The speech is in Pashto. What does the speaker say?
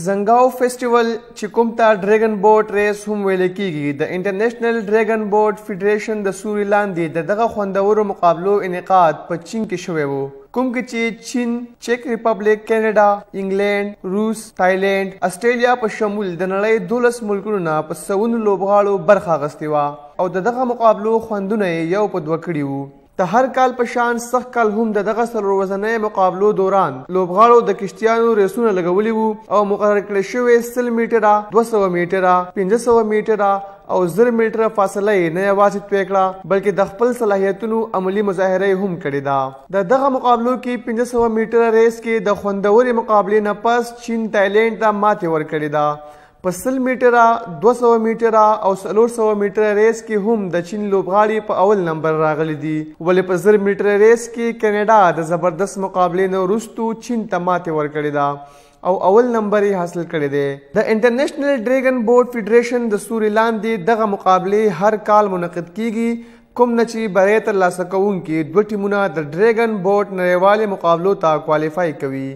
زنګاو فیسټیول چې کوم ته ډریگن بوټ ریس هم ویل کیږي د انټرنیشنل ډریگن بوټ فیډریشن د سوري لاندې د دغه خوندورو مقابلو انعقاد په چین کې شوی و، کوم کې چې چین، چیک ریپبلک، کینیډا، انګلینډ، روس، تایلینډ، استرالیا په شمول د نړۍ 12 ملکونو نه په سوونو لوبغاړو برخه اخیستې وه او د دغه مقابلو خوندونه یې یو په دوه کړي وو. د هر کال په شان سخت کال هم د دغه څلور ورځنۍ مقابلو دوران لوبغاړو د کشتیانو ریسونه لګولي وو او مقرر کړی شوې 100 میټره، 200 میټره، 500 میټره او 1000 میټره فاصله یې نه یوازې طی کړه بلکې د خپل صلاحیتونو عملي مظاهره یې هم کړې ده. د دغه مقابلو کې 500 میټره ریس کې د خوندورې مقابلې نه پس چین تایلینډ ته ماتې ورکړې ده. په 100 میټره، 200 میټره او 400 میټره ریس کې هم د چین لوبغاړي په اول نمبر راغلي دي، ولې په 1000 میټره ریس کې کینیډا د زبردست مقابلې نه وروستو چین ته ماتې ورکړې ده او اول نمبر یې حاصل کړی دی. د انټرنیشنل ډریگن بوټ فیډریشن د سوري لاندې دغه مقابلې هر کال منعقد کیږي، کوم نه چې بریا ترلاسه کوونکي 2 ټیمونه د ډریگن بوټ نړیوالې مقابلو ته کوالیفای کوي.